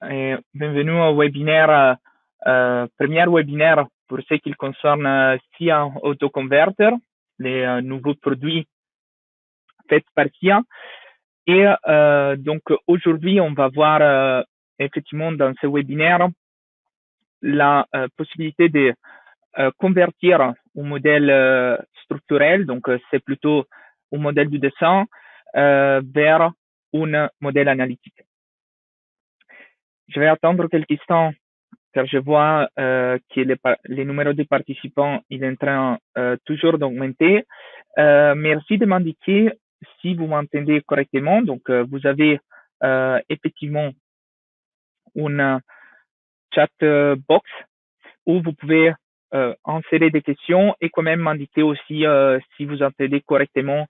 et bienvenue au webinaire, premier webinaire pour ce qui concerne SIA Autoconverter, les nouveaux produits faits par SIA. Et donc aujourd'hui, on va voir effectivement dans ce webinaire la possibilité de convertir un modèle structurel, donc c'est plutôt un modèle du dessin, vers un modèle analytique. Je vais attendre quelques instants car je vois que les numéros de participants il est en train toujours d'augmenter. Merci de m'indiquer si vous m'entendez correctement. Donc, vous avez effectivement une chat box où vous pouvez insérer des questions et quand même m'indiquer aussi si vous entendez correctement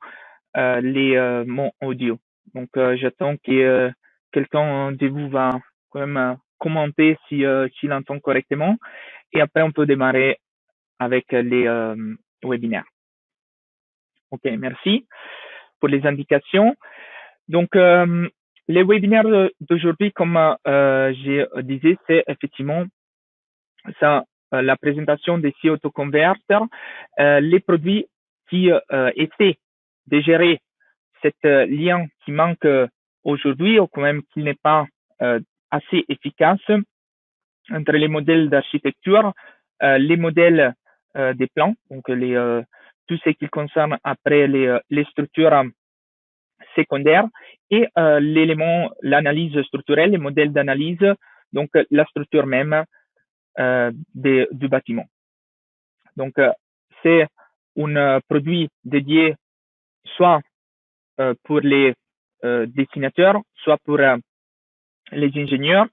mon audio. Donc, j'attends que quelqu'un de vous va quand même commenter s'il entend correctement et après on peut démarrer avec les webinaires. Ok, merci pour les indications. Donc, les webinaires d'aujourd'hui, comme je disais, c'est effectivement ça, la présentation des SIA Autoconverter, les produits qui essaient de gérer cet lien qui manque aujourd'hui ou quand même qui n'est pas assez efficace entre les modèles d'architecture, les modèles des plans, donc tout ce qui concerne après les structures secondaires et l'élément, l'analyse structurelle, les modèles d'analyse, donc la structure même du bâtiment. Donc, c'est un produit dédié soit pour les dessinateurs, soit pour les ingénieurs,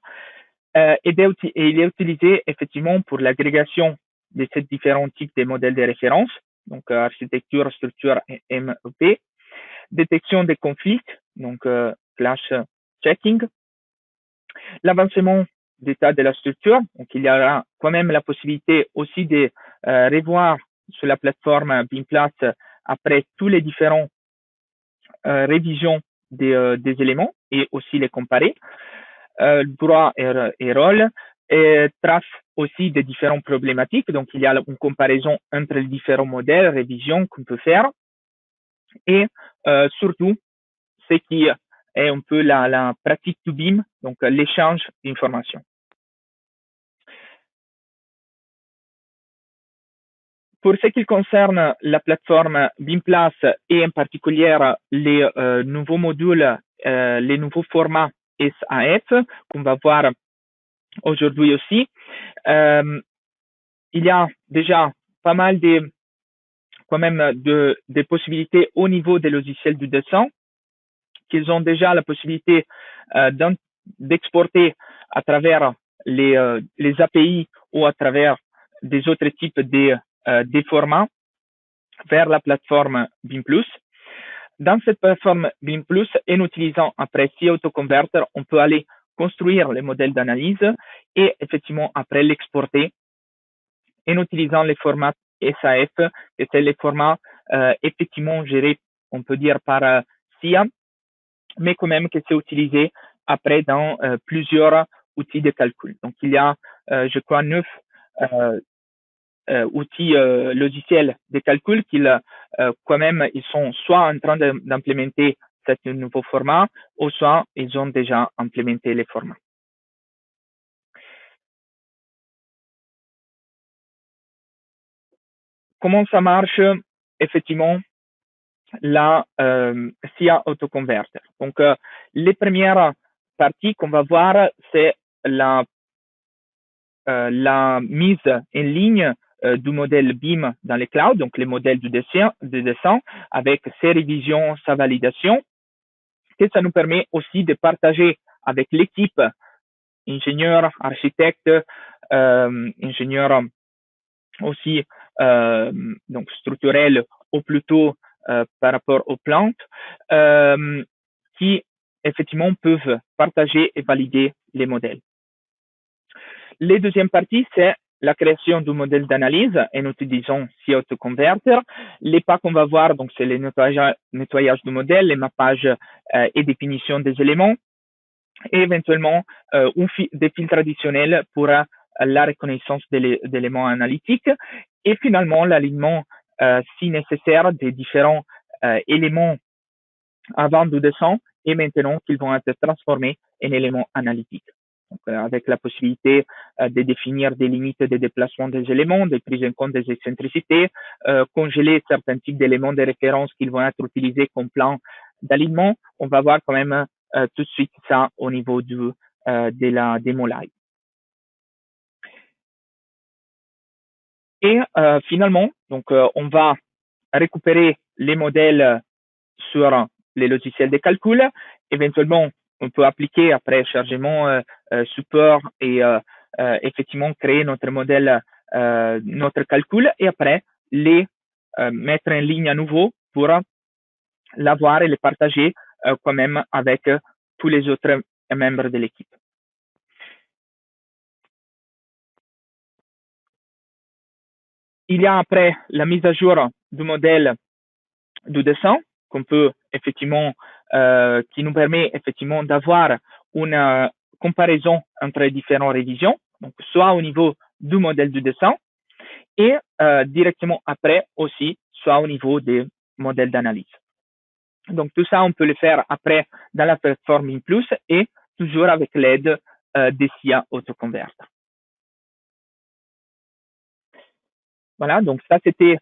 et il est utilisé effectivement pour l'agrégation de ces différents types de modèles de référence, donc architecture, structure et MEP, détection des conflits, donc clash checking, l'avancement d'état de la structure, donc il y aura quand même la possibilité aussi de revoir sur la plateforme BIMPLAS après tous les différents révisions des éléments et aussi les comparer, droit et rôle, et trace aussi des différentes problématiques. Donc, il y a une comparaison entre les différents modèles, révisions qu'on peut faire. Et surtout, ce qui est un peu la pratique du BIM, donc l'échange d'informations. Pour ce qui concerne la plateforme BIMPLAS et en particulier les nouveaux modules, les nouveaux formats SAF qu'on va voir aujourd'hui aussi, il y a déjà pas mal quand même de possibilités au niveau des logiciels du dessin, qu'ils ont déjà la possibilité d'exporter à travers les API ou à travers des autres types des formats vers la plateforme BIM+. Dans cette plateforme BIM+, en utilisant après SIA Autoconverter, on peut aller construire les modèles d'analyse et effectivement après l'exporter en utilisant les formats SAF, et c'est les formats effectivement gérés, on peut dire, par SIA, mais quand même que c'est utilisé après dans plusieurs outils de calcul. Donc, il y a, je crois, 9 outils logiciels de calcul qui, quand même, ils sont soit en train d'implémenter ce nouveau format, ou soit ils ont déjà implémenté les formats. Comment ça marche effectivement la SIA Autoconverter? Donc, les premières parties qu'on va voir, c'est la mise en ligne du modèle BIM dans les clouds, donc les modèles de dessin avec ses révisions, sa validation, et ça nous permet aussi de partager avec l'équipe ingénieurs, architectes, ingénieurs aussi donc structurels ou plutôt par rapport aux plantes, qui effectivement peuvent partager et valider les modèles. La deuxième partie, c'est la création du modèle d'analyse en utilisant SIA Autoconverter. Les pas qu'on va voir, donc c'est le nettoyage du modèle, les mappages et définition des éléments. et éventuellement des filtres additionnels pour la reconnaissance d'éléments analytiques et finalement l'alignement si nécessaire des différents éléments avant du dessin et maintenant qu'ils vont être transformés en éléments analytiques. Donc, avec la possibilité de définir des limites de déplacement des éléments, de prise en compte des excentricités, congeler certains types d'éléments de référence qui vont être utilisés comme plan d'alignement. On va voir quand même tout de suite ça au niveau de la démo live. Et finalement, donc, on va récupérer les modèles sur les logiciels de calcul. Éventuellement, on peut appliquer après chargement support et effectivement créer notre modèle, notre calcul et après les mettre en ligne à nouveau pour l'avoir et les partager quand même avec tous les autres membres de l'équipe. Il y a après la mise à jour du modèle du dessin qu'on peut effectivement, qui nous permet effectivement d'avoir une comparaison entre les différentes révisions, donc soit au niveau du modèle du dessin et directement après aussi, soit au niveau des modèles d'analyse. Donc tout ça, on peut le faire après dans la plateforme InPlus et toujours avec l'aide des SIA Autoconvert. Voilà, donc ça c'était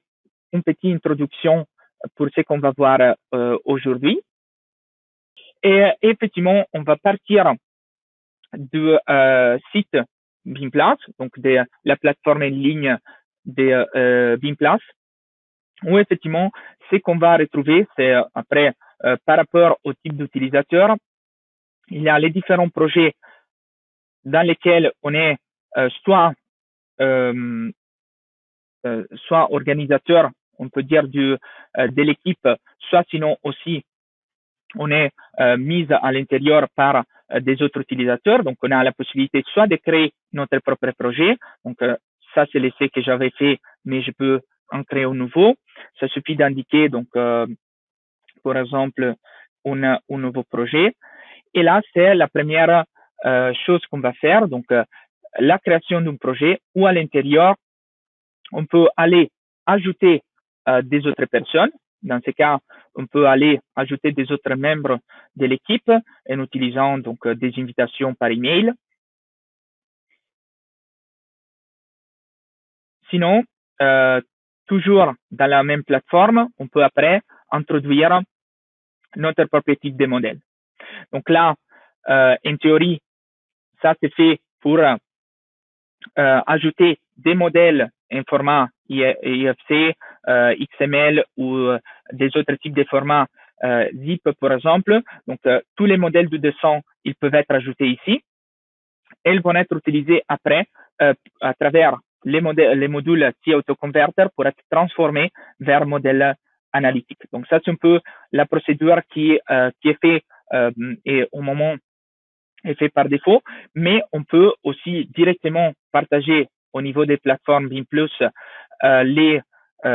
une petite introduction pour ce qu'on va voir aujourd'hui. Et effectivement, on va partir du site BIMPLAS, donc de la plateforme en ligne de BIMPLAS, où effectivement, ce qu'on va retrouver, c'est après, par rapport au type d'utilisateur, il y a les différents projets dans lesquels on est soit organisateur, on peut dire, de l'équipe, soit sinon aussi on est mise à l'intérieur par des autres utilisateurs. Donc, on a la possibilité soit de créer notre propre projet. Donc, ça, c'est l'essai que j'avais fait, mais je peux en créer un nouveau. Ça suffit d'indiquer, donc, par exemple, un nouveau projet. Et là, c'est la première chose qu'on va faire. Donc, la création d'un projet où à l'intérieur, on peut aller ajouter des autres personnes. Dans ce cas, on peut aller ajouter des autres membres de l'équipe en utilisant donc des invitations par email. Sinon, toujours dans la même plateforme, on peut après introduire notre propre type de modèle. Donc là, en théorie, ça c'est fait pour ajouter des modèles en format IFC, XML ou des autres types de formats zip, par exemple. Donc, tous les modèles de dessin, ils peuvent être ajoutés ici. Elles vont être utilisés après à travers les modules SIA Autoconverter pour être transformés vers modèle analytique. Donc, ça, c'est un peu la procédure qui est faite et au moment est fait par défaut, mais on peut aussi directement partager au niveau des plateformes BIMPlus les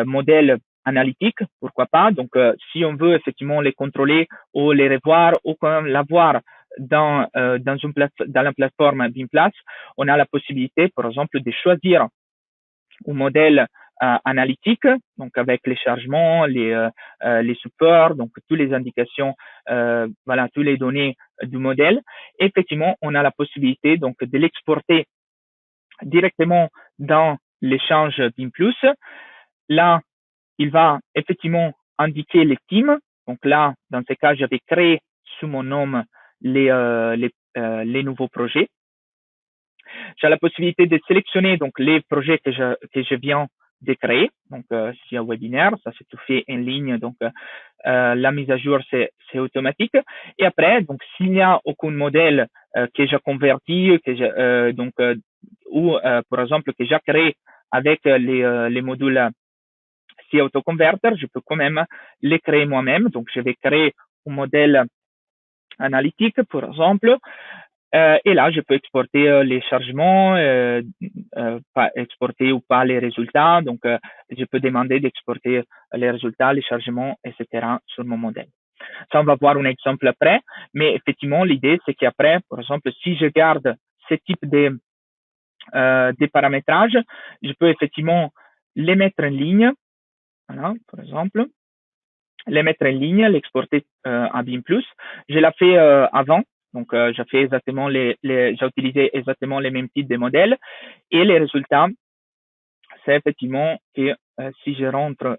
modèles analytiques, pourquoi pas. Donc, si on veut effectivement les contrôler ou les revoir ou quand même l'avoir dans la plateforme BIMPlus, on a la possibilité, par exemple, de choisir un modèle analytique, donc avec les chargements, les supports, donc toutes les indications, voilà, toutes les données du modèle. Effectivement, on a la possibilité donc de l'exporter directement dans l'échange BIMPlus. Là, il va effectivement indiquer les teams. Donc là, dans ce cas, j'avais créé sous mon nom les nouveaux projets. J'ai la possibilité de sélectionner donc les projets que je viens de créer. Donc, s'il y a un webinaire, ça c'est tout fait en ligne. Donc, la mise à jour, c'est automatique. Et après, donc, s'il n'y a aucun modèle que j'ai converti, ou par exemple que j'ai créé avec les modules SIA Autoconverter, je peux quand même les créer moi-même. Donc, je vais créer un modèle analytique, par exemple. Et là, je peux exporter les chargements, pas exporter ou pas les résultats. Donc, je peux demander d'exporter les résultats, les chargements, etc. sur mon modèle. Ça, on va voir un exemple après, mais effectivement, l'idée, c'est qu'après, par exemple, si je garde ce type des paramétrages, je peux effectivement les mettre en ligne, voilà, par exemple, les mettre en ligne, l'exporter en BIM+. Je l'ai fait avant, donc j'ai fait exactement j'ai utilisé exactement les mêmes types de modèles, et les résultats, c'est effectivement que si je rentre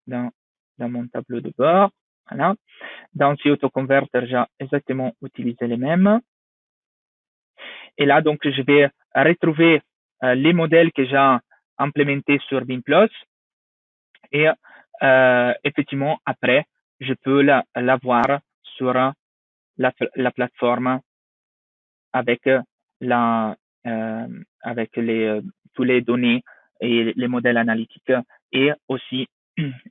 dans mon tableau de bord, voilà, dans ce autoconverter, j'ai exactement utilisé les mêmes. Et là, donc, je vais retrouver les modèles que j'ai implémentés sur BIM+. Et effectivement, après, je peux la voir sur la plateforme avec avec tous les données et les modèles analytiques et aussi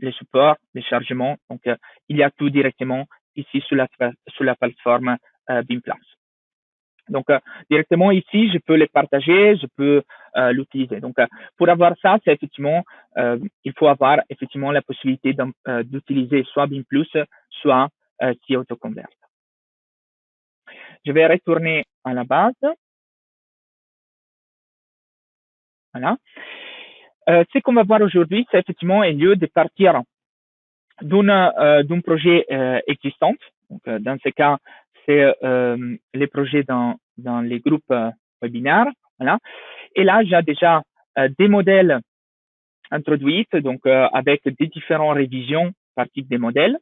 les supports, les chargements. Donc, il y a tout directement ici sur la plateforme BIM+. Donc, directement ici, je peux les partager, je peux l'utiliser. Donc, pour avoir ça, c'est effectivement, il faut avoir effectivement la possibilité d'utiliser soit BIM+, soit CAutoConvert. Je vais retourner à la base. Voilà. Ce qu'on va voir aujourd'hui, c'est effectivement un lieu de partir d'un projet existant. Donc, dans ce cas, c'est les projets dans les groupes webinaires. Voilà. Et là, j'ai déjà des modèles introduits, donc avec des différentes révisions par type des modèles.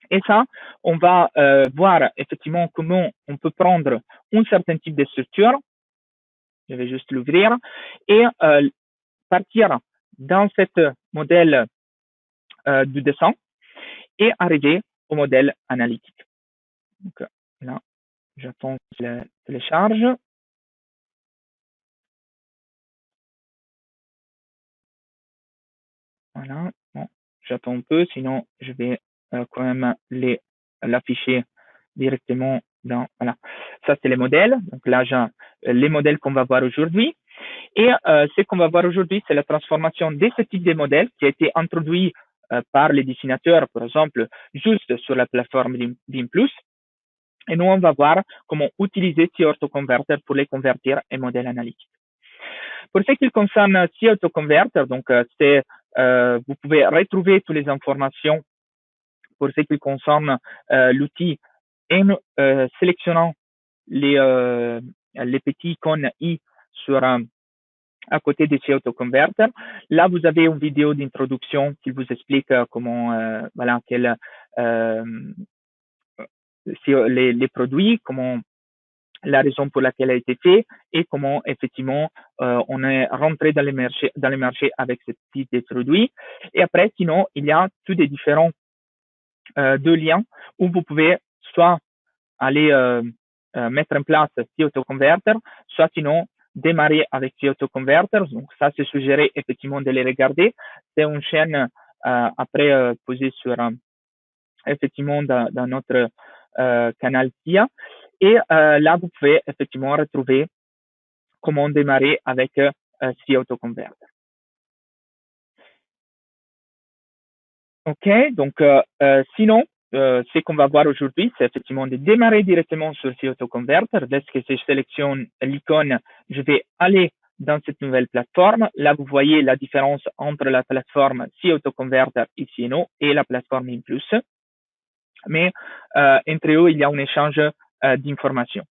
Et ça, on va voir effectivement comment on peut prendre un certain type de structure. Je vais juste l'ouvrir et partir dans cet modèle du dessin et arriver au modèle analytique. Donc là, j'attends qu'il se télécharge. Voilà, bon, j'attends un peu, sinon je vais quand même l'afficher directement dans, voilà. Ça, c'est les modèles. Donc là, j'ai les modèles qu'on va voir aujourd'hui. Et ce qu'on va voir aujourd'hui, c'est la transformation de ce type de modèle qui a été introduit par les dessinateurs, par exemple, juste sur la plateforme BIM+. Et nous, on va voir comment utiliser CAutoConverter pour les convertir en modèle analytique. Pour ce qui concerne CAutoConverter, donc vous pouvez retrouver toutes les informations pour ce qui concerne l'outil en sélectionnant les petits icônes i sur à côté de CAutoConverter. Là, vous avez une vidéo d'introduction qui vous explique comment, voilà, les produits, comment la raison pour laquelle elle a été fait et comment effectivement on est rentré dans les marchés avec ce type de produits. Et après, sinon, il y a tous des différents deux liens où vous pouvez soit aller mettre en place CAutoConverter, soit sinon démarrer avec CAutoConverter. Donc ça, c'est suggéré effectivement de les regarder. C'est une chaîne après posée sur effectivement dans notre canal SIA. Et là, vous pouvez effectivement retrouver comment démarrer avec CAutoConverter. OK, donc sinon, ce qu'on va voir aujourd'hui, c'est effectivement de démarrer directement sur CAutoConverter. Dès que je sélectionne l'icône, je vais aller dans cette nouvelle plateforme. Là, vous voyez la différence entre la plateforme CAutoConverter ici et la plateforme BIM+. Mais entre eux, il y a un échange d'informations.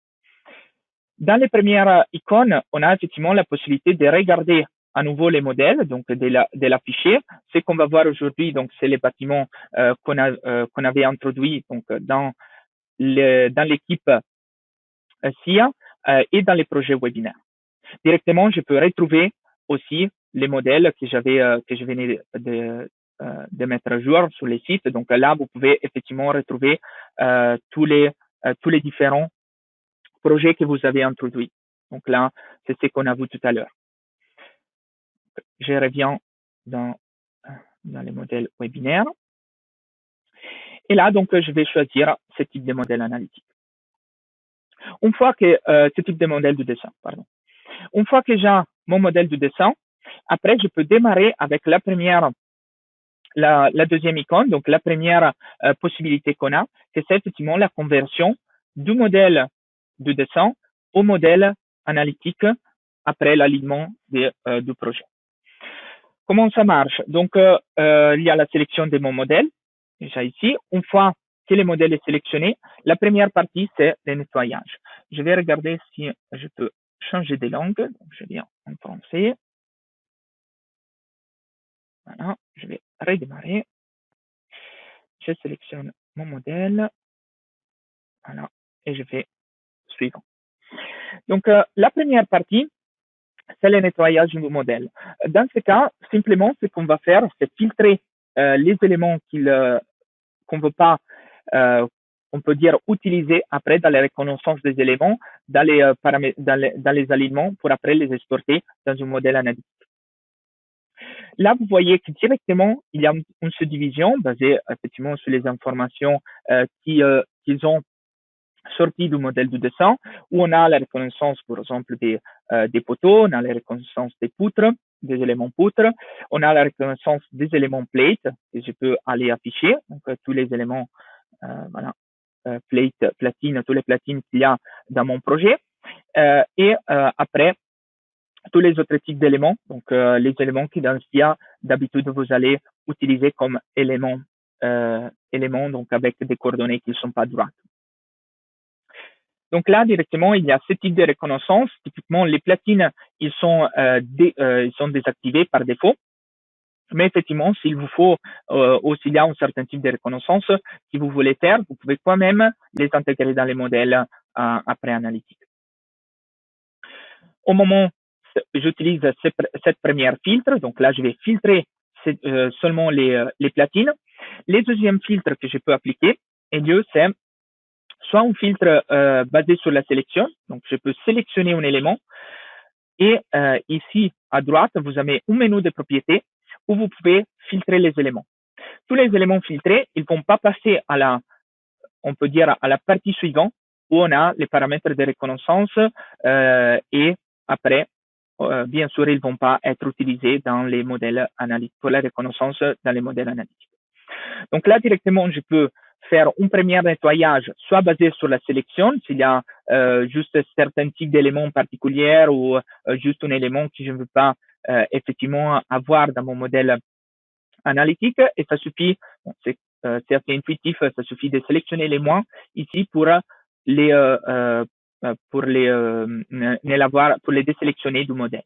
Dans les premières icônes, on a effectivement la possibilité de regarder à nouveau les modèles, donc de l'afficher. Ce qu'on va voir aujourd'hui, donc c'est les bâtiments qu'on avait introduits donc dans l'équipe SIA et dans les projets webinaires. Directement, je peux retrouver aussi les modèles que je venais de mettre à jour sur les sites. Donc là, vous pouvez effectivement retrouver tous les différents projets que vous avez introduits. Donc là, c'est ce qu'on a vu tout à l'heure. Je reviens dans les modèles webinaires. Et là, donc, je vais choisir ce type de modèle analytique. Une fois que ce type de modèle de dessin, pardon. Une fois que j'ai mon modèle de dessin, après, je peux démarrer avec la première la deuxième icône, donc la première possibilité qu'on a, c'est effectivement la conversion du modèle de dessin au modèle analytique après l'alignement du projet. Comment ça marche? Donc, il y a la sélection de mon modèle, déjà ici. Une fois que le modèle est sélectionné, la première partie, c'est le nettoyage. Je vais regarder si je peux changer de langue. Donc, je viens en français. Voilà, je vais redémarrer. Je sélectionne mon modèle. Voilà, et je fais suivant. Donc, la première partie, c'est le nettoyage du modèle. Dans ce cas, simplement, ce qu'on va faire, c'est filtrer les éléments qu'on ne veut pas, on peut dire, utiliser après dans la reconnaissance des éléments, dans les alignements pour après les exporter dans un modèle analytique. Là, vous voyez que directement, il y a une subdivision basée effectivement sur les informations qu'ils ont sorties du modèle du dessin, où on a la reconnaissance, par exemple, des poteaux, on a la reconnaissance des poutres, des éléments poutres, on a la reconnaissance des éléments plate, que je peux aller afficher, donc tous les éléments, voilà, plate, platine, tous les platines qu'il y a dans mon projet, et après, tous les autres types d'éléments, donc les éléments qui dans SIA, d'habitude, vous allez utiliser comme éléments, donc avec des coordonnées qui ne sont pas droites. Donc là, directement, il y a ce type de reconnaissance. Typiquement, les platines, ils sont désactivés par défaut. Mais effectivement, s'il vous faut, ou s'il y a un certain type de reconnaissance que vous voulez faire, vous pouvez quand même les intégrer dans les modèles après analytique. Au moment j'utilise cette première filtre, donc là, je vais filtrer seulement les platines. Les deuxièmes filtres que je peux appliquer, c'est soit un filtre basé sur la sélection, donc je peux sélectionner un élément, et ici, à droite, vous avez un menu de propriétés où vous pouvez filtrer les éléments. Tous les éléments filtrés, ils ne vont pas passer on peut dire, à la partie suivante, où on a les paramètres de reconnaissance, et après, bien sûr, ils ne vont pas être utilisés dans les modèles analytiques, pour la reconnaissance dans les modèles analytiques. Donc là, directement, je peux faire un premier nettoyage, soit basé sur la sélection, s'il y a juste certains types d'éléments particuliers ou juste un élément que je ne veux pas effectivement avoir dans mon modèle analytique. Et ça suffit, bon, c'est assez intuitif, ça suffit de sélectionner les moins ici pour les désélectionner du modèle.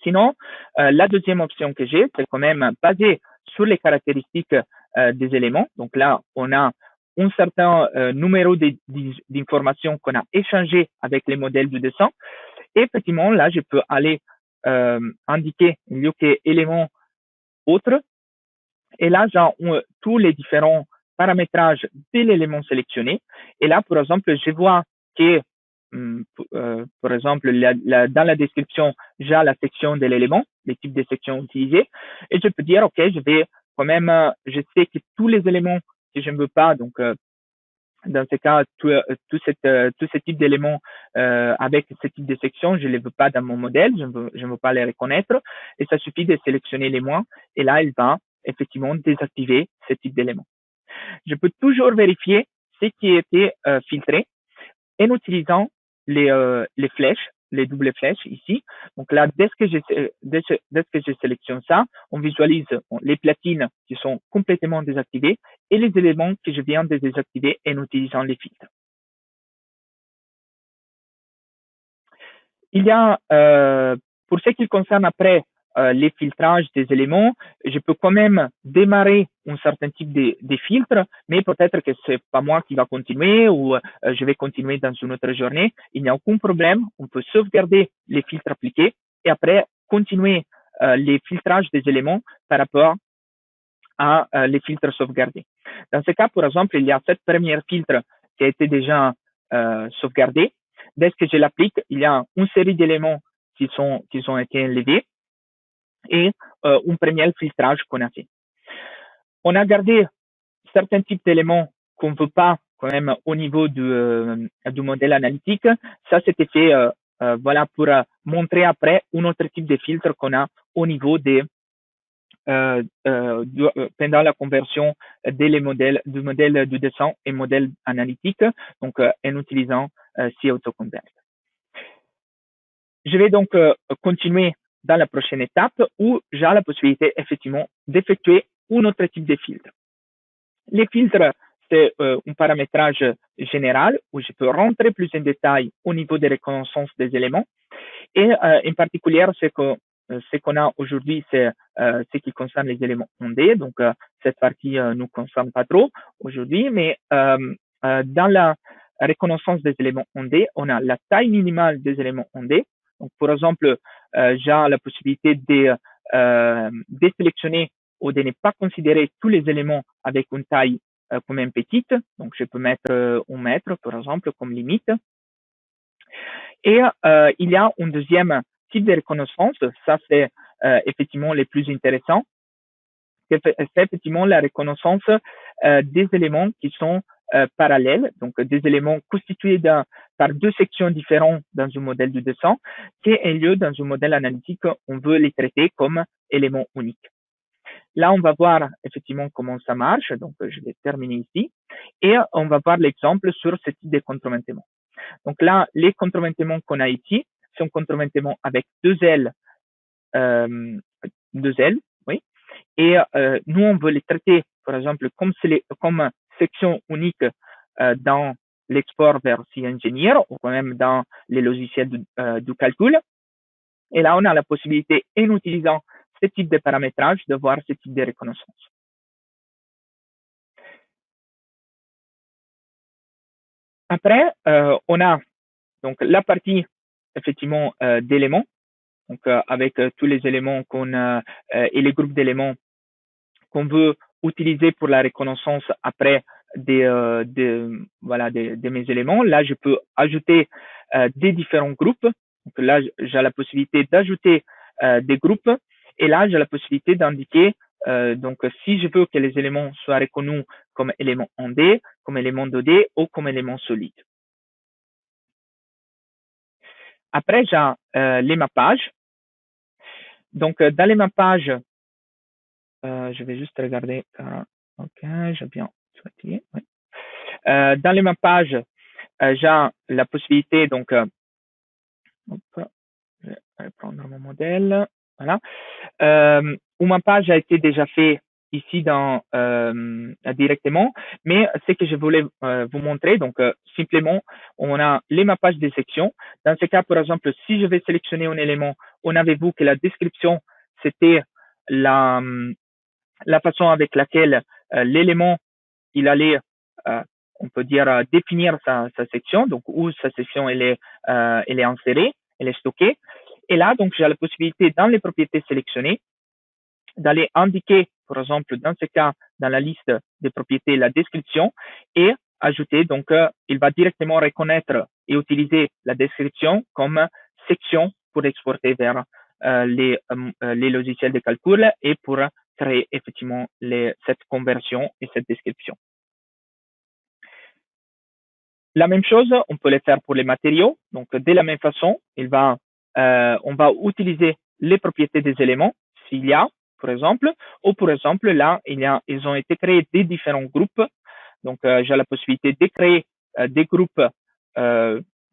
Sinon, la deuxième option que j'ai, c'est quand même basé sur les caractéristiques des éléments. Donc là, on a un certain numéro d'informations qu'on a échangé avec les modèles du dessin. Et effectivement, là, je peux aller indiquer les éléments autres. Et là, j'ai tous les différents paramétrages de l'élément sélectionné. Et là, par exemple, je vois que, par exemple, dans la description, j'ai la section de l'élément, les types de sections utilisées. Et je peux dire, OK, je vais quand même, je sais que tous les éléments que je ne veux pas, donc, dans ce cas, tout ce type d'éléments avec ce type de section, je ne les veux pas dans mon modèle, je ne veux pas les reconnaître. Et ça suffit de sélectionner les moins. Et là, il va effectivement désactiver ce type d'éléments. Je peux toujours vérifier ce qui a été filtré en utilisant les flèches, les doubles flèches ici. Donc là, dès que je sélectionne ça, on visualise les platines qui sont complètement désactivées et les éléments que je viens de désactiver en utilisant les filtres. Il y a, pour ce qui concerne après les filtrages des éléments, je peux quand même démarrer un certain type de filtres, mais peut-être que c'est pas moi qui va continuer ou je vais continuer dans une autre journée. Il n'y a aucun problème. On peut sauvegarder les filtres appliqués et après continuer les filtrages des éléments par rapport à les filtres sauvegardés. Dans ce cas, par exemple, il y a cette première filtre qui a été déjà sauvegardé. Dès que je l'applique, il y a une série d'éléments qui ont été enlevés et un premier filtrage qu'on a fait. On a gardé certains types d'éléments qu'on ne veut pas quand même au niveau du modèle analytique. Ça, c'était fait voilà, pour montrer après un autre type de filtre qu'on a au niveau pendant la conversion du modèle de dessin et modèle analytique, donc en utilisant CAutoConvert. Je vais donc continuer dans la prochaine étape où j'ai la possibilité effectivement d'effectuer un autre type de filtre. Les filtres, c'est un paramétrage général où je peux rentrer plus en détail au niveau de reconnaissance des éléments. Et en particulier, ce qu'on a aujourd'hui, c'est ce qui concerne les éléments ondés. Donc, cette partie ne nous concerne pas trop aujourd'hui, mais dans la reconnaissance des éléments ondés, on a la taille minimale des éléments ondés. Donc, par exemple, j'ai la possibilité de sélectionner ou de ne pas considérer tous les éléments avec une taille quand même petite. Donc, je peux mettre 1 mètre, par exemple, comme limite. Et il y a un deuxième type de reconnaissance, ça c'est effectivement le plus intéressant, c'est effectivement la reconnaissance des éléments qui sont parallèles, donc des éléments constitués par deux sections différentes dans un modèle de dessin, qui a lieu dans un modèle analytique, on veut les traiter comme éléments uniques. Là, on va voir effectivement comment ça marche, donc je vais terminer ici, et on va voir l'exemple sur ce type de contrevêtement. Donc là, les contrevêtements qu'on a ici, c'est un contrevêtement avec deux ailes, oui. Et nous, on veut les traiter, par exemple, comme section unique dans l'export vers C-Engineer ou quand même dans les logiciels du calcul. Et là, on a la possibilité, en utilisant ce type de paramétrage, de voir ce type de reconnaissance. Après, on a donc la partie effectivement d'éléments, donc avec tous les éléments et les groupes d'éléments qu'on veut utiliser pour la reconnaissance après de mes éléments. Là, je peux ajouter des différents groupes. Donc là, j'ai la possibilité d'ajouter des groupes. Et là, j'ai la possibilité d'indiquer donc si je veux que les éléments soient reconnus comme éléments ondés, comme éléments 2D ou comme éléments solides. Après, j'ai les mappages. Donc, dans les mappages, je vais juste regarder. Ok, j'ai bien sorti. Oui. Dans les mappages, j'ai la possibilité, donc, hop, je vais reprendre mon modèle. Voilà. Un mappage a été déjà fait ici directement, mais ce que je voulais vous montrer, donc simplement, on a les mappages des sections. Dans ce cas, par exemple, si je vais sélectionner un élément, on avait vu que la description, c'était la façon avec laquelle l'élément, il allait, on peut dire, définir sa section, donc où sa section elle est insérée, elle est stockée. Et là, donc, j'ai la possibilité, dans les propriétés sélectionnées, d'aller indiquer, par exemple, dans ce cas, dans la liste des propriétés, la description et ajouter, donc, il va directement reconnaître et utiliser la description comme section pour exporter vers les logiciels de calcul et pour créer effectivement cette conversion et cette description. La même chose, on peut le faire pour les matériaux. Donc, de la même façon, on va utiliser les propriétés des éléments, s'il y a, par exemple, ou par exemple, là, ils ont été créés des différents groupes. Donc, j'ai la possibilité de créer des groupes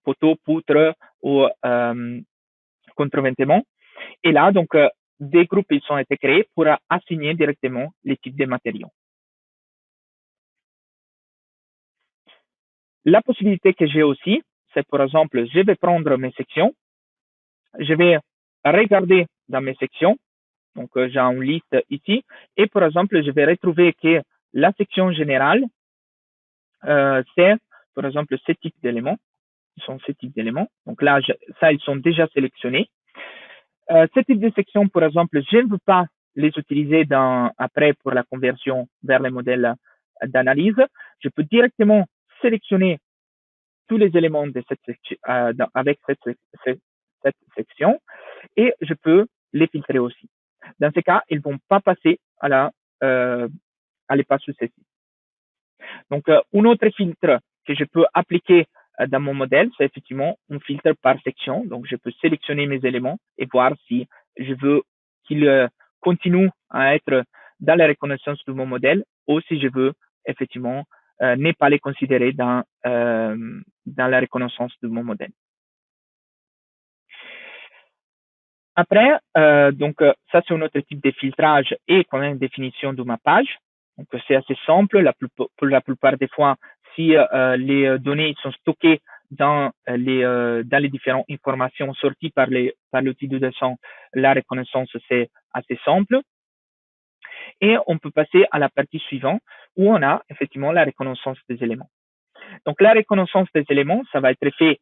poteaux, poutres ou contrevêtements. Et là, donc, des groupes, ils ont été créés pour assigner directement les types de matériaux. La possibilité que j'ai aussi, c'est par exemple, je vais prendre mes sections, je vais regarder dans mes sections, donc j'ai une liste ici, et par exemple, je vais retrouver que la section générale, c'est par exemple ce type d'éléments, ce sont ces types d'éléments. Donc là, ça, ils sont déjà sélectionnés. Ce type de section, par exemple, je ne veux pas les utiliser après pour la conversion vers les modèles d'analyse. Je peux directement sélectionner tous les éléments de cette section, avec cette section et je peux les filtrer aussi. Dans ce cas, ils ne vont pas passer à l'épasse successive. Donc, un autre filtre que je peux appliquer dans mon modèle, c'est effectivement un filtre par section. Donc, je peux sélectionner mes éléments et voir si je veux qu'ils continue à être dans la reconnaissance de mon modèle ou si je veux effectivement ne pas les considérer dans la reconnaissance de mon modèle. Après, donc ça c'est un autre type de filtrage et quand même définition de ma page. Donc c'est assez simple. Pour la plupart des fois, si les données sont stockées dans les différentes informations sorties par l'outil de dessin, la reconnaissance c'est assez simple. Et on peut passer à la partie suivante où on a effectivement la reconnaissance des éléments. Donc la reconnaissance des éléments, ça va être fait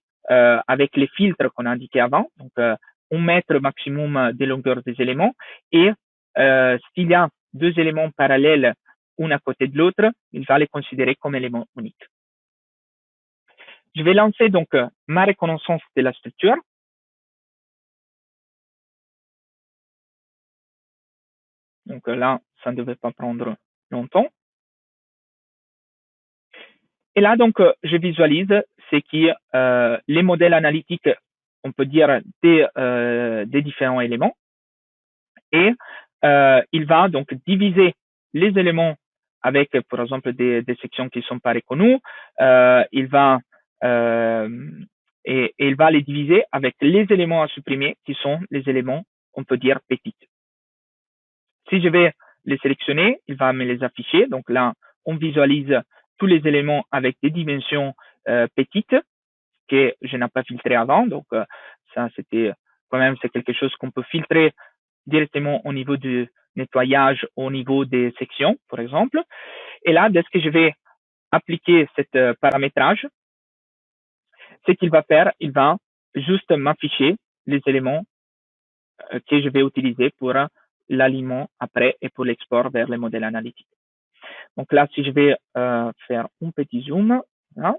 avec les filtres qu'on a indiqués avant. Donc 1 mètre maximum de longueur des éléments et s'il y a 2 éléments parallèles un à côté de l'autre, il va les considérer comme éléments uniques. Je vais lancer donc ma reconnaissance de la structure. Donc là, ça ne devait pas prendre longtemps. Et là, donc, je visualise ce qui les modèles analytiques, on peut dire, des différents éléments. Et il va donc diviser les éléments avec, par exemple, des sections qui ne sont pas reconnues. Il va les diviser avec les éléments à supprimer qui sont les éléments, on peut dire, petits. Si je vais les sélectionner, il va me les afficher. Donc là, on visualise tous les éléments avec des dimensions petites que je n'ai pas filtré avant. Donc ça, c'était quand même, c'est quelque chose qu'on peut filtrer directement au niveau du nettoyage, au niveau des sections, par exemple. Et là, dès que je vais appliquer ce paramétrage, ce qu'il va faire, il va juste m'afficher les éléments que je vais utiliser pour l'alignement après et pour l'export vers les modèles analytiques. Donc là, si je vais faire un petit zoom, là,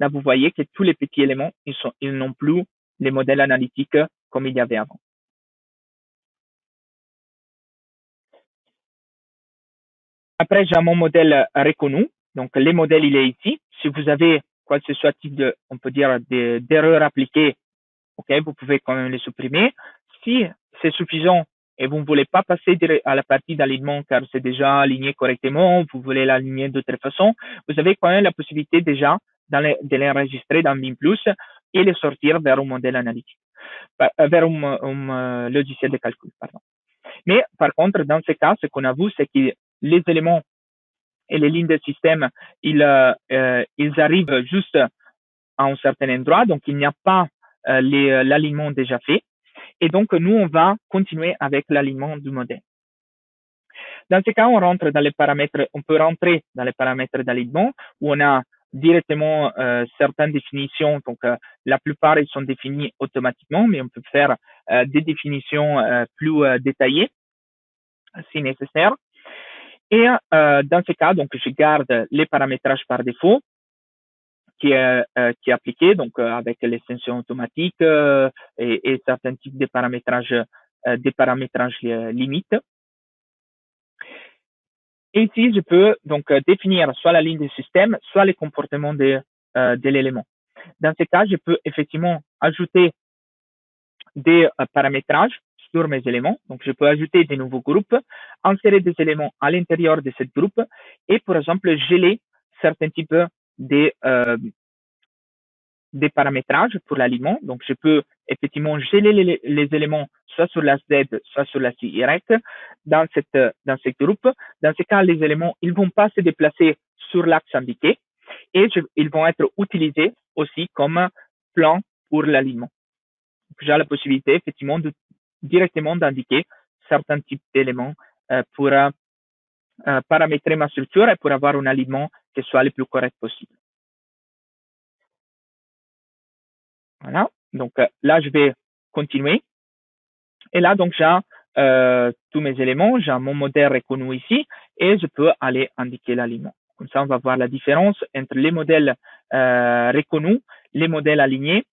vous voyez que tous les petits éléments, ils n'ont plus les modèles analytiques comme il y avait avant. Après, j'ai mon modèle reconnu. Donc, les modèles, il est ici. Si vous avez quoi que ce soit type de, on peut dire, d'erreurs appliquées, ok, vous pouvez quand même les supprimer. Si c'est suffisant et vous ne voulez pas passer à la partie d'alignement car c'est déjà aligné correctement, vous voulez l'aligner d'autre façon, vous avez quand même la possibilité déjà de l'enregistrer dans BIM Plus et les sortir vers un modèle analytique, vers un logiciel de calcul, pardon. Mais par contre, dans ce cas, ce qu'on a vu, c'est que les éléments et les lignes de système, ils arrivent juste à un certain endroit, donc il n'y a pas l'alignement déjà fait. Et donc, nous, on va continuer avec l'alignement du modèle. Dans ce cas, on rentre dans les paramètres, on peut rentrer dans les paramètres d'alignement où on a directement certaines définitions. Donc, la plupart, ils sont définis automatiquement, mais on peut faire des définitions plus détaillées si nécessaire. Et dans ce cas, donc, je garde les paramétrages par défaut qui est appliqué, donc avec l'extension automatique et certains types de paramétrages, limites. Et ici, je peux donc définir soit la ligne de système, soit les comportements de l'élément. Dans ce cas, je peux effectivement ajouter des paramétrages sur mes éléments. Donc, je peux ajouter des nouveaux groupes, insérer des éléments à l'intérieur de ce groupe et, par exemple, geler certains types des paramétrages pour l'alignement. Donc, je peux effectivement geler les éléments soit sur la Z, soit sur la Y dans ce groupe. Dans ce cas, les éléments, ils vont pas se déplacer sur l'axe indiqué et ils vont être utilisés aussi comme plan pour l'alignement. J'ai la possibilité effectivement directement d'indiquer certains types d'éléments pour paramétrer ma structure et pour avoir un alignement qui soit le plus correct possible. Voilà. Donc là, je vais continuer. Et là, donc, j'ai tous mes éléments, j'ai mon modèle reconnu ici et je peux aller indiquer l'alignement. Comme ça, on va voir la différence entre les modèles reconnus, les modèles alignés.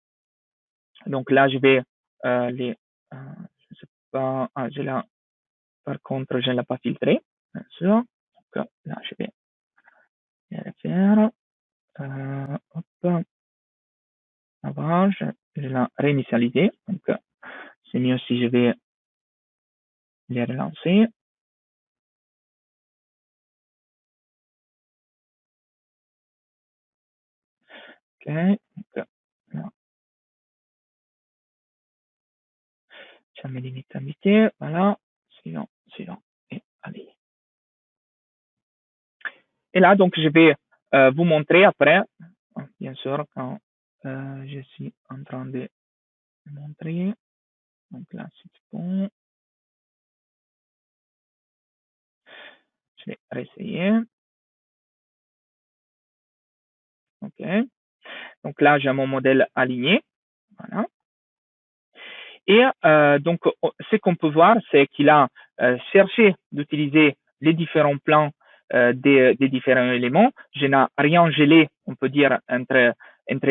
Donc là, je vais je sais pas, par contre, je ne l'ai pas filtré. Bien sûr. Donc là, je vais le faire. Hop. Avant, je l'ai réinitialisé. Donc, c'est mieux si je vais les relancer. Ok, donc, là, je mes limites indiquées, voilà, suivant, suivant, et allez. Et là, donc, je vais vous montrer après, bien sûr, quand je suis en train de montrer. Donc là, c'est bon. Je vais réessayer. OK. Donc là, j'ai mon modèle aligné. Voilà. Et donc, ce qu'on peut voir, c'est qu'il a cherché d'utiliser les différents plans des différents éléments. Je n'ai rien gelé, on peut dire, entre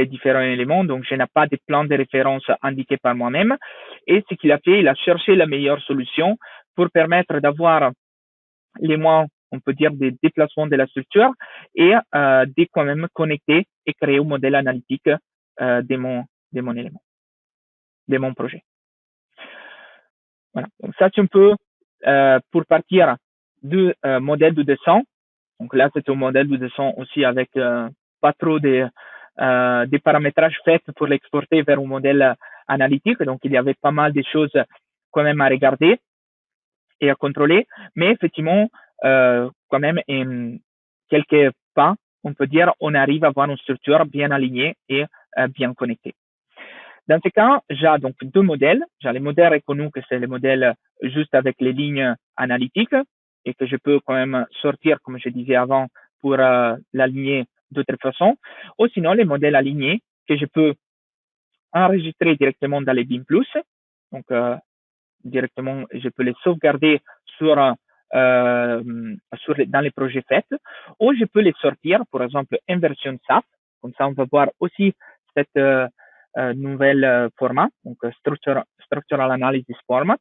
différents éléments. Donc, je n'ai pas de plan de référence indiqué par moi-même. Et ce qu'il a fait, il a cherché la meilleure solution pour permettre d'avoir les moins, on peut dire, des déplacements de la structure et de quand même connecter et créer un modèle analytique de mon élément, de mon projet. Voilà. Donc ça, c'est un peu pour partir du modèle de dessin. Donc là, c'est un modèle de dessin aussi avec pas trop des paramétrages faits pour l'exporter vers un modèle analytique. Donc, il y avait pas mal de choses quand même à regarder et à contrôler. Mais effectivement, quand même, en quelques pas, on peut dire, on arrive à avoir une structure bien alignée et bien connectée. Dans ce cas, j'ai donc deux modèles. J'ai le modèle reconnu que c'est le modèle juste avec les lignes analytiques et que je peux quand même sortir, comme je disais avant, pour l'aligner d'autres façons. Ou sinon, les modèles alignés que je peux enregistrer directement dans les BIM+. Donc, directement, je peux les sauvegarder dans les projets faits, ou je peux les sortir, par exemple, en version SAF. Comme ça, on va voir aussi cette nouvelle format, donc Structural Analysis Format.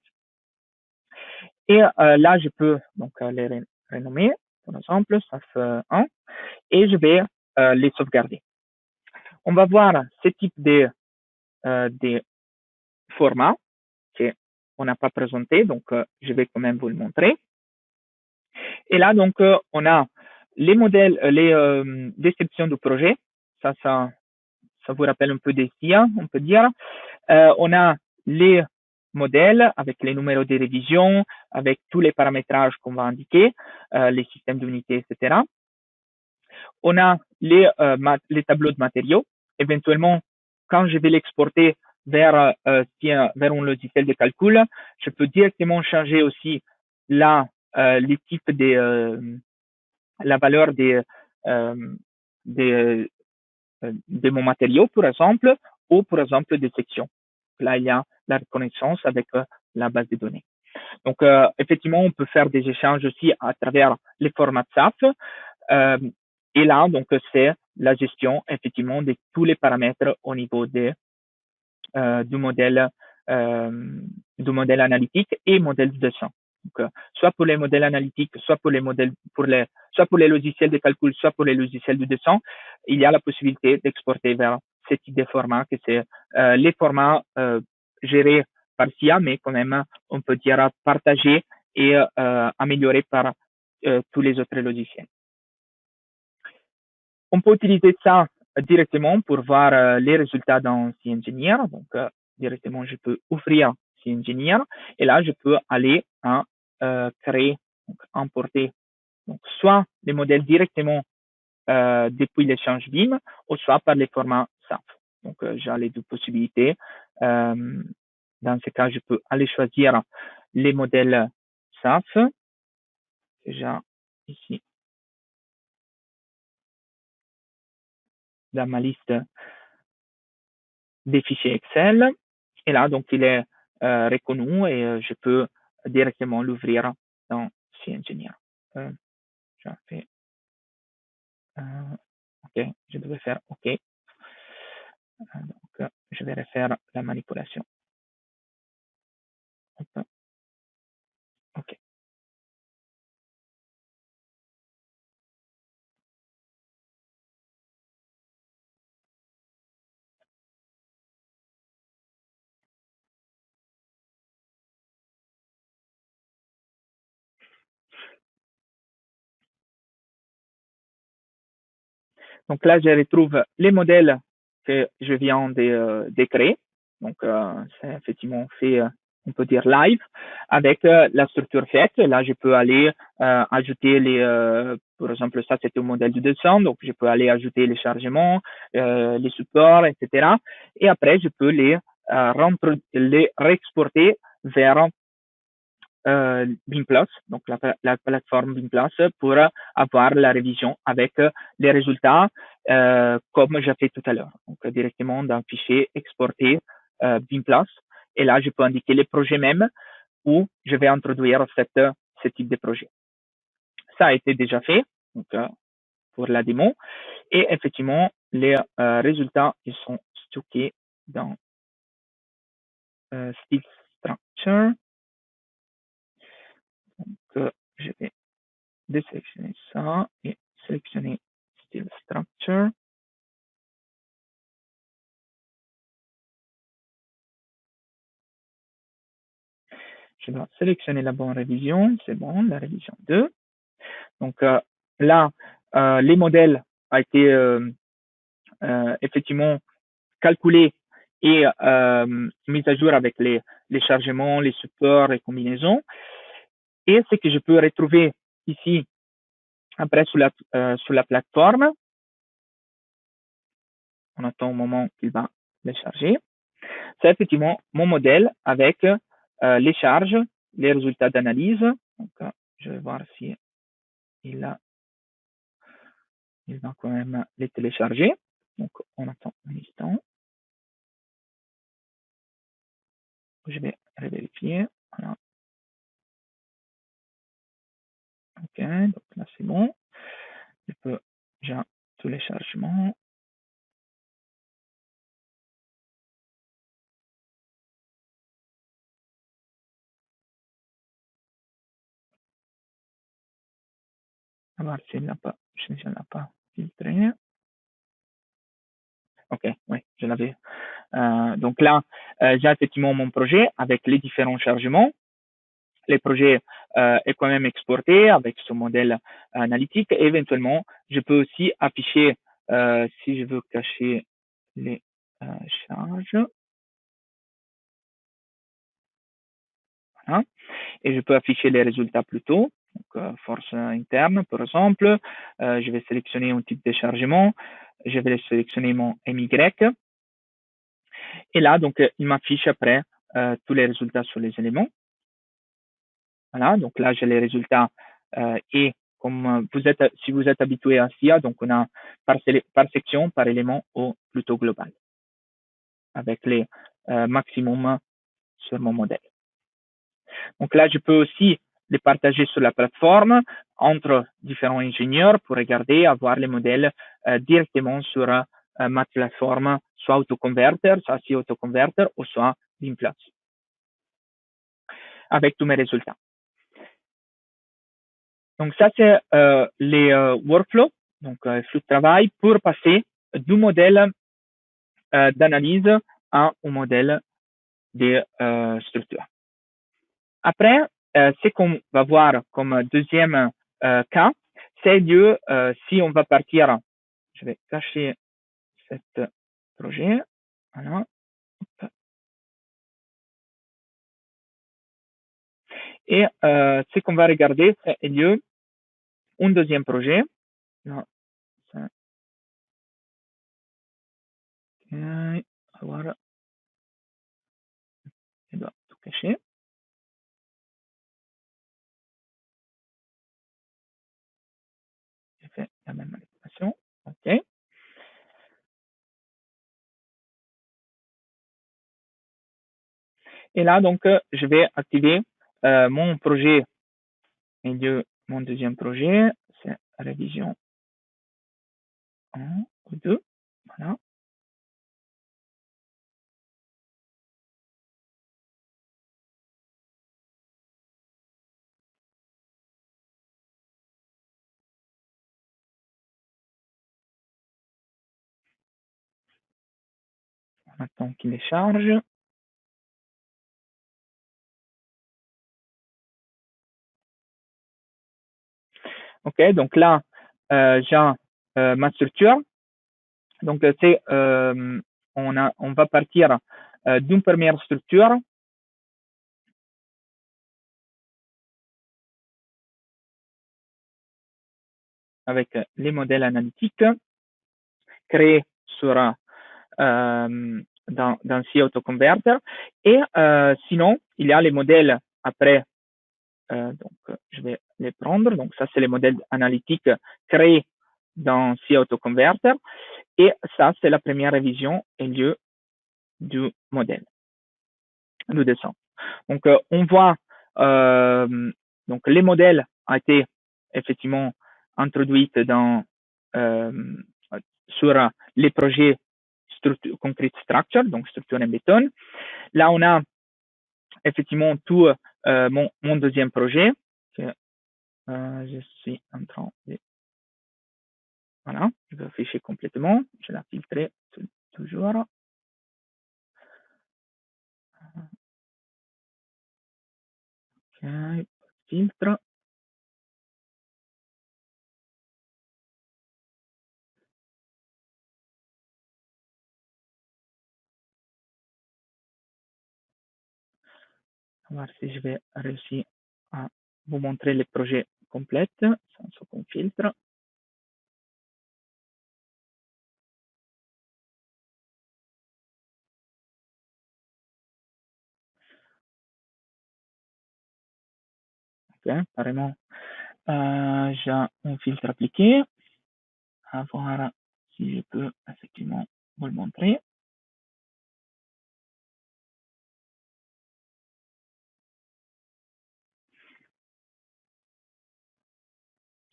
Et là, je peux donc les renommer, par exemple, SAF 1, et je vais les sauvegarder. On va voir ce type de formats qu'on n'a pas présenté, donc je vais quand même vous le montrer. Et là, donc, on a les modèles, les descriptions du projet. Ça vous rappelle un peu des SIA, on peut dire. On a les modèles avec les numéros de révision, avec tous les paramétrages qu'on va indiquer, les systèmes d'unité, etc. On a les tableaux de matériaux. Éventuellement, quand je vais l'exporter vers un logiciel de calcul, je peux directement changer aussi les types la valeur de mon matériau, par exemple, ou par exemple des sections. Là, il y a la reconnaissance avec la base de données. Donc, effectivement, on peut faire des échanges aussi à travers les formats SAP. Et là, donc, c'est la gestion, effectivement, de tous les paramètres au niveau du modèle analytique et modèle de dessin. Donc, soit pour les modèles analytiques, soit pour les logiciels de calcul, soit pour les logiciels de dessin, il y a la possibilité d'exporter vers ce type de format, que c'est les formats gérés par SIA, mais quand même, on peut dire partagés et améliorés par tous les autres logiciels. On peut utiliser ça directement pour voir les résultats dans C-Engineer. Donc, directement, je peux ouvrir C-Engineer et là, je peux aller à créer, donc importer donc, soit les modèles directement depuis l'échange BIM ou soit par les formats SAP. Donc, j'ai les deux possibilités. Dans ce cas, je peux aller choisir les modèles SAP. Déjà ici, dans ma liste des fichiers Excel. Et là, donc, il est reconnu et je peux directement l'ouvrir dans C-Engineer. Je fais, OK, je devais faire OK. Donc, je vais refaire la manipulation. Hop. OK. Donc là, je retrouve les modèles que je viens de créer. Donc, c'est effectivement fait, on peut dire live, avec la structure faite. Là, je peux aller ajouter par exemple, ça c'était un modèle de dessin, donc je peux aller ajouter les chargements, les supports, etc. Et après, je peux les réexporter vers Beamplus, donc la plateforme Beamplus, pour avoir la révision avec les résultats comme j'ai fait tout à l'heure. Donc directement d'un fichier exporté Beamplus. Et là, je peux indiquer les projets même où je vais introduire ce type de projet. Ça a été déjà fait donc, pour la démo. Et effectivement, les résultats ils sont stockés dans Style Structure. Donc, je vais désélectionner ça et sélectionner Style Structure. Je dois sélectionner la bonne révision. C'est bon, la révision 2. Donc là, les modèles ont été effectivement calculés et mis à jour avec les chargements, les supports et combinaisons. Et ce que je peux retrouver ici, après sur la plateforme, on attend un moment qu'il va les charger, c'est effectivement mon modèle avec les charges, les résultats d'analyse. Donc, je vais voir si il va quand même les télécharger. Donc, on attend un instant. Je vais revérifier. Voilà. OK, donc là, c'est bon. Je peux déjà téléchargement. On va voir s'il n'a pas, je ne l'ai pas filtré. OK, oui, je l'avais. Donc là, j'ai effectivement mon projet avec les différents chargements. Le projet est quand même exporté avec ce modèle analytique. Et éventuellement, je peux aussi afficher, si je veux cacher les charges. Voilà. Et je peux afficher les résultats plus tôt. Donc, force interne, par exemple. Je vais sélectionner un type de chargement. Je vais sélectionner mon MY. Et là, donc, il m'affiche après tous les résultats sur les éléments. Voilà, donc là, j'ai les résultats et comme si vous êtes habitué à SIA, donc on a par section, par élément ou plutôt global, avec les maximums sur mon modèle. Donc là, je peux aussi les partager sur la plateforme entre différents ingénieurs pour regarder, avoir les modèles directement sur ma plateforme, soit Autoconverter, soit SIA Autoconverter ou soit Beamplus, avec tous mes résultats. Donc ça, c'est les workflows, donc flux de travail pour passer du modèle d'analyse à un modèle de structure. Après, ce qu'on va voir comme deuxième cas, c'est si on va partir, je vais cacher ce projet, voilà. Et ce qu'on va regarder, c'est un deuxième projet. Non, alors, je dois tout cacher. J'ai fait la même manipulation. OK. Et là, donc, je vais activer mon projet, mon deuxième projet, c'est révision 1 ou 2. Voilà. On attend qu'il les charge. OK, donc là, j'ai ma structure Donc, on va partir d'une première structure avec les modèles analytiques créés sur dans C Autoconverter. Et sinon, il y a les modèles après. Donc, je vais les prendre. Donc, ça, c'est les modèles analytiques créés dans C Autoconverter. Et ça, c'est la première révision et lieu du modèle, du dessin. Donc, on voit donc les modèles ont été effectivement introduits sur les projets concrete structure, donc structure en béton. Là, on a effectivement tout mon deuxième projet que je suis en train de... Voilà, je vais afficher complètement. Je l'ai filtré toujours. Ok, filtre. On va voir si je vais réussir à vous montrer les projets complets sans aucun filtre. Ok, apparemment, j'ai un filtre appliqué. À voir si je peux effectivement vous le montrer.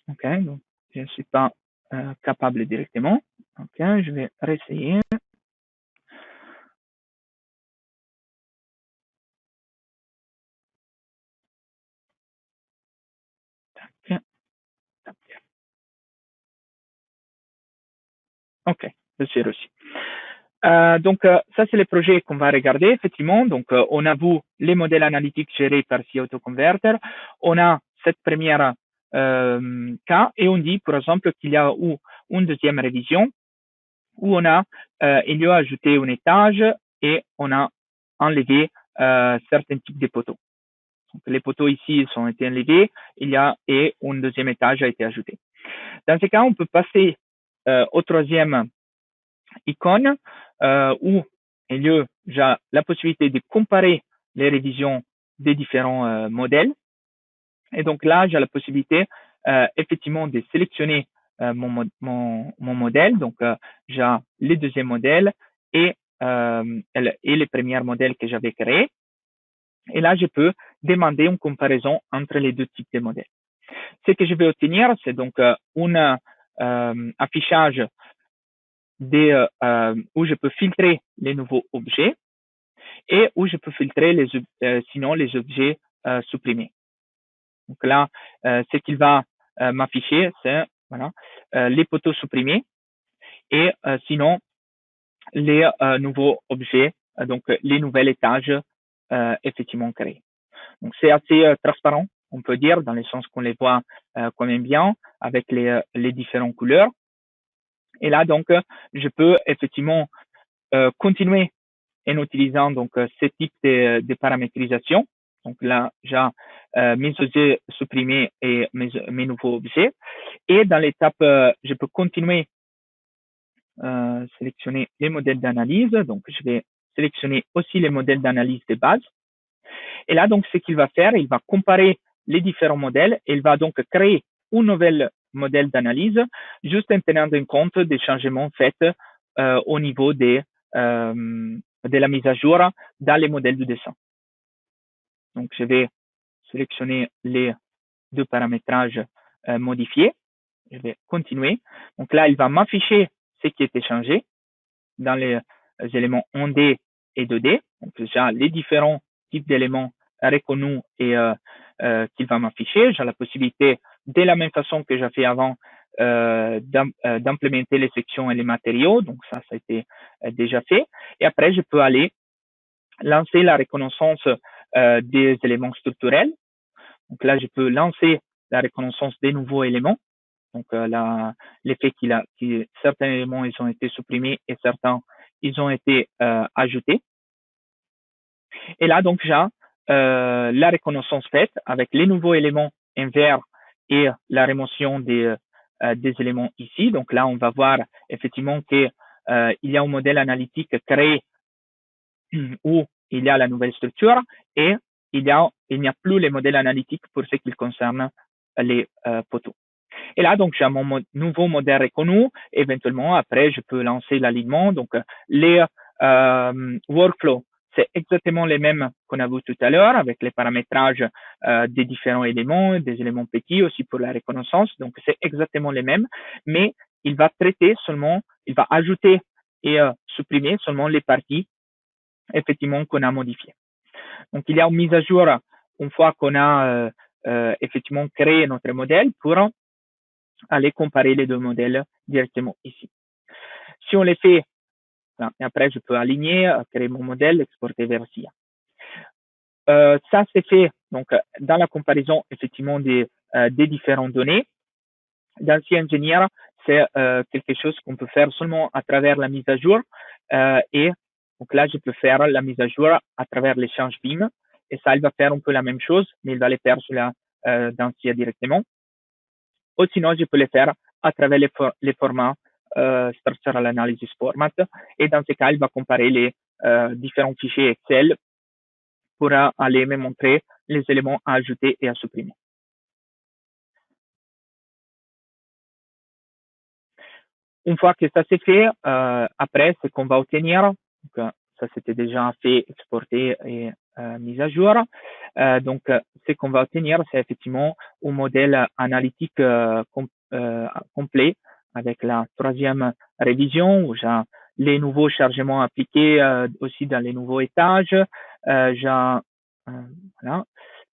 Ok, donc je ne suis pas capable directement. Ok, je vais réessayer. Tac, tac. Ok, je suis reçu. Donc, ça, c'est les projets qu'on va regarder, effectivement. Donc, on a vu les modèles analytiques gérés par C Autoconverter. On a cette première cas et on dit, par exemple, qu'il y a eu une deuxième révision où il y a ajouté un étage et on a enlevé certains types de poteaux. Donc, les poteaux ici ont été enlevés, et un deuxième étage a été ajouté. Dans ce cas, on peut passer au troisième icône où il y a la possibilité de comparer les révisions des différents modèles. Et donc là, j'ai la possibilité effectivement de sélectionner mon modèle. Donc, j'ai les deuxièmes modèles et les premiers modèles que j'avais créés. Et là, je peux demander une comparaison entre les deux types de modèles. Ce que je vais obtenir, c'est donc un affichage où je peux filtrer les nouveaux objets et où je peux filtrer sinon les objets supprimés. Donc là, ce qu'il va m'afficher, c'est voilà, les poteaux supprimés et sinon les nouveaux objets, donc les nouveaux étages effectivement créés. Donc c'est assez transparent, on peut dire, dans le sens qu'on les voit quand même bien avec les différentes couleurs. Et là, donc, je peux effectivement continuer en utilisant donc ce type de paramétrisation. Donc là, j'ai mes objets supprimés et mes nouveaux objets. Et dans l'étape, je peux continuer sélectionner les modèles d'analyse. Donc, je vais sélectionner aussi les modèles d'analyse de base. Et là, donc, ce qu'il va faire, il va comparer les différents modèles et il va donc créer un nouvel modèle d'analyse juste en tenant compte des changements faits au niveau de la mise à jour dans les modèles de dessin. Donc, je vais sélectionner les deux paramétrages modifiés. Je vais continuer. Donc là, il va m'afficher ce qui était changé dans les éléments 1D et 2D. Donc, j'ai les différents types d'éléments reconnus et qu'il va m'afficher. J'ai la possibilité, de la même façon que j'ai fait avant, d'implémenter les sections et les matériaux. Donc, ça a été déjà fait. Et après, je peux aller lancer la reconnaissance des éléments structurels. Donc là, je peux lancer la reconnaissance des nouveaux éléments. Donc, l'effet que certains éléments, ils ont été supprimés et certains, ils ont été ajoutés. Et là, donc, j'ai la reconnaissance faite avec les nouveaux éléments en vert et la rémotion des éléments ici. Donc là, on va voir effectivement qu'il y a un modèle analytique créé où il y a la nouvelle structure et il n'y a plus les modèles analytiques pour ce qui concerne les poteaux. Et là, donc, j'ai mon nouveau modèle reconnu. Éventuellement, après, je peux lancer l'alignement. Donc, les workflows, c'est exactement les mêmes qu'on a vu tout à l'heure avec les paramétrages des différents éléments, des éléments petits aussi pour la reconnaissance. Donc, c'est exactement les mêmes, mais il va traiter seulement, il va ajouter et supprimer seulement les parties effectivement qu'on a modifiées. Donc, il y a une mise à jour une fois qu'on a effectivement créé notre modèle pour aller comparer les deux modèles directement ici. Si on les fait, et après je peux aligner, créer mon modèle, exporter vers SIA. Ça c'est fait donc dans la comparaison effectivement des différentes données. Dans SIA Engineer, c'est quelque chose qu'on peut faire seulement à travers la mise à jour et donc là je peux faire la mise à jour à travers l'échange BIM et ça il va faire un peu la même chose mais il va les faire dans SIA directement. Ou sinon, je peux les faire à travers les formats Structural Analysis Format. Et dans ce cas, il va comparer les différents fichiers Excel pour aller me montrer les éléments à ajouter et à supprimer. Une fois que ça c'est fait, après, ce qu'on va obtenir, donc, ça c'était déjà fait, exporté et mis à jour. Donc, ce qu'on va obtenir, c'est effectivement un modèle analytique complet avec la troisième révision où j'ai les nouveaux chargements appliqués aussi dans les nouveaux étages. Voilà,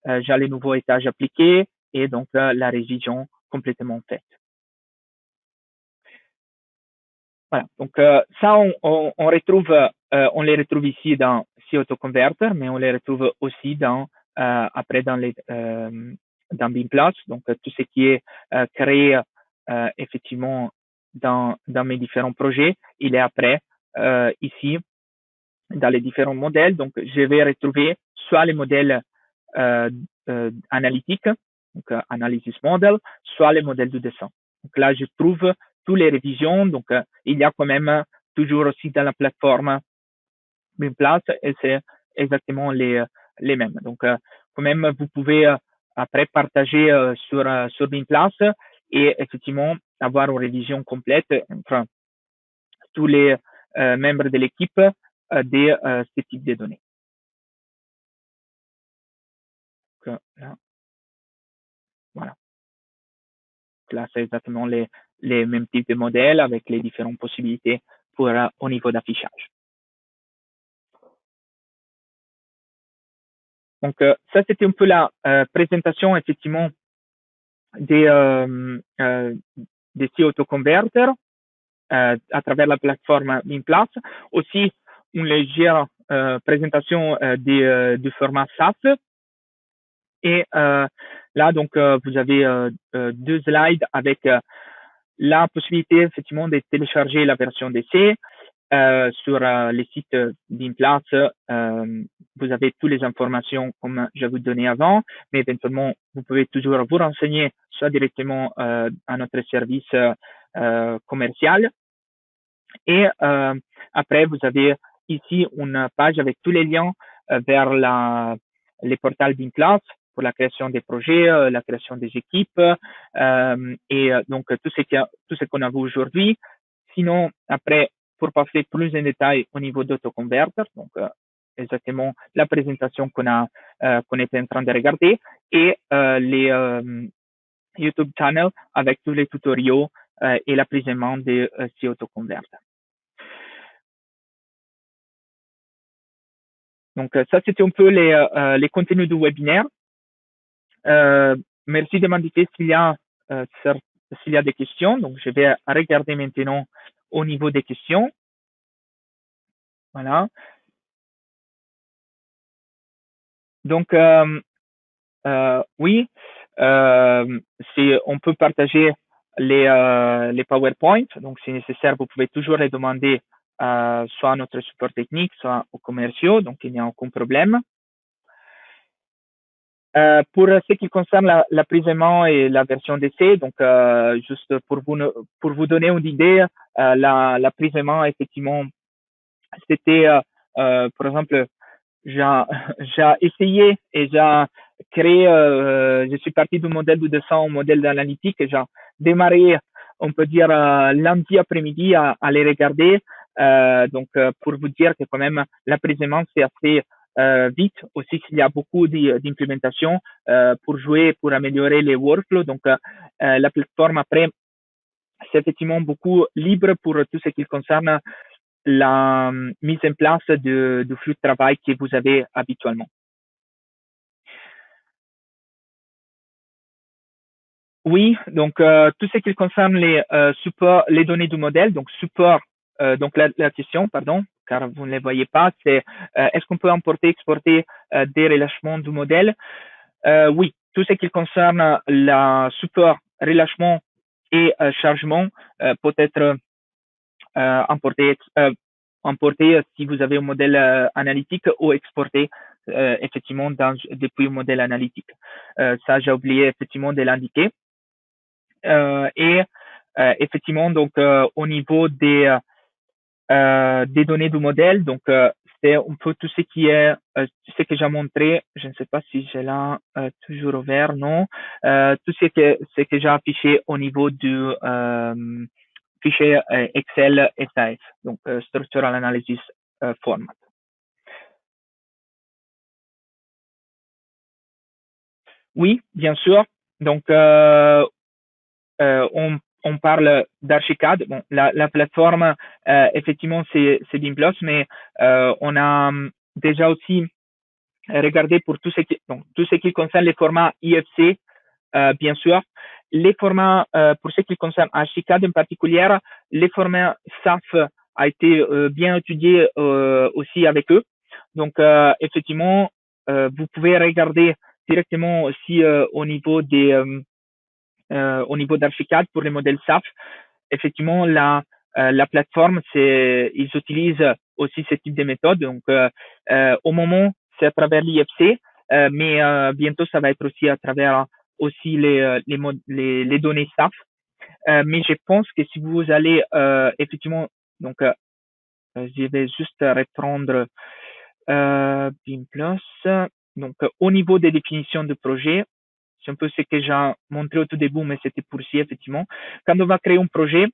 j'ai les nouveaux étages appliqués et donc la révision complètement faite. Voilà. Donc ça, on retrouve, on les retrouve ici dans CAutoConverter, mais on les retrouve aussi après dans BIMPLAS. Donc tout ce qui est créé effectivement dans mes différents projets, il est après ici dans les différents modèles. Donc je vais retrouver soit les modèles analytiques, donc analysis model, soit les modèles de dessin. Donc là, je trouve toutes les révisions. Donc, il y a quand même toujours aussi dans la plateforme BIMPLAS et c'est exactement les mêmes. Donc, quand même, vous pouvez après partager sur BIMPLAS et effectivement avoir une révision complète entre tous les membres de l'équipe de ce type de données. Donc, là, voilà. Là, c'est exactement les mêmes types de modèles avec les différentes possibilités pour au niveau d'affichage. Donc, ça, c'était un peu la présentation, effectivement, des CAutoConverter à travers la plateforme BIMPLAS. Aussi, une légère présentation du format SAS. Et là, donc, vous avez deux slides avec la possibilité, effectivement, de télécharger la version d'essai. Sur les sites BIMPLAS, vous avez toutes les informations comme je vous donnais avant, mais éventuellement, vous pouvez toujours vous renseigner soit directement à notre service commercial. Et après, vous avez ici une page avec tous les liens vers les portals BIMPLAS pour la création des projets, la création des équipes et donc tout ce qu'on a vu aujourd'hui. Sinon, après, pour passer plus en détail au niveau d'AutoConverter, donc exactement la présentation qu'on était en train de regarder et les YouTube channel avec tous les tutoriaux et la prise en main de CAutoConverter. Donc ça, c'était un peu les contenus du webinaire. Merci de m'indiquer s'il y a des questions. Donc, je vais regarder maintenant au niveau des questions. Voilà. Donc, oui, on peut partager les PowerPoint. Donc, si nécessaire, vous pouvez toujours les demander soit à notre support technique, soit aux commerciaux. Donc, il n'y a aucun problème. Pour ce qui concerne l'apprisement et la version d'essai, donc juste pour vous donner une idée, l'apprisement, effectivement, c'était, par exemple, j'ai j'ai essayé et j'ai créé, je suis parti du modèle de 200 au modèle d'analytique et j'ai démarré, on peut dire, lundi après-midi à les regarder. Donc, pour vous dire que quand même, l'apprisement, c'est assez vite aussi s'il y a beaucoup d'implémentation pour jouer, pour améliorer les workflows. Donc, la plateforme après, c'est effectivement beaucoup libre pour tout ce qui concerne la mise en place du flux de travail que vous avez habituellement. Oui, donc tout ce qui concerne les supports, les données du modèle, donc support, donc la question, pardon, car vous ne les voyez pas, c'est est-ce qu'on peut importer, exporter des relâchements du modèle? Oui, tout ce qui concerne la support, relâchement et chargement peut être importé, si vous avez un modèle analytique ou exporté effectivement depuis un modèle analytique. Ça, j'ai oublié effectivement de l'indiquer. Et effectivement, donc au niveau des données du modèle, donc c'est un peu tout ce qui est ce que j'ai montré. Je ne sais pas si j'ai là toujours ouvert, non. Tout ce que j'ai affiché au niveau du fichier Excel SAS, donc Structural Analysis Format. Oui, bien sûr. Donc, on parle d'Archicad. Bon, la plateforme, effectivement, c'est Bimplos, mais on a déjà aussi regardé pour tout ce qui concerne les formats IFC, bien sûr. Les formats, pour ce qui concerne Archicad en particulier, les formats SAF a été bien étudié aussi avec eux. Donc, effectivement, vous pouvez regarder directement aussi au niveau d'Archicad pour les modèles SAF. Effectivement, la plateforme, ils utilisent aussi ce type de méthode. Donc, au moment, c'est à travers l'IFC, mais bientôt, ça va être aussi à travers aussi les données SAF. Mais je pense que si vous allez effectivement, donc, je vais juste reprendre Bimplos. Donc, au niveau des définitions de projet, c'est un peu ce que j'ai montré au tout début, mais c'était pour si effectivement. Quand on va créer un projet,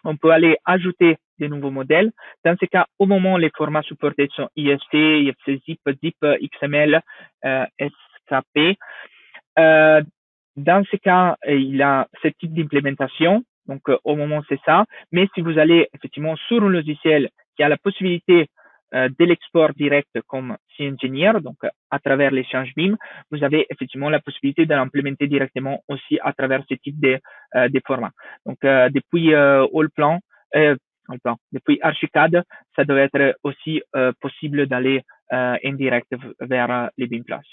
on peut aller ajouter des nouveaux modèles. Dans ce cas, au moment, les formats supportés sont IFC, IFC Zip, Zip, XML, SKP. Dans ce cas, il y a ce type d'implémentation. Donc, au moment, c'est ça. Mais si vous allez effectivement sur un logiciel qui a la possibilité de l'export direct comme C-Engineer, donc à travers l'échange BIM, vous avez effectivement la possibilité de l'implémenter directement aussi à travers ce type de formats. Donc, depuis Allplan, depuis Archicad, ça doit être aussi possible d'aller en direct vers les BIM Plus.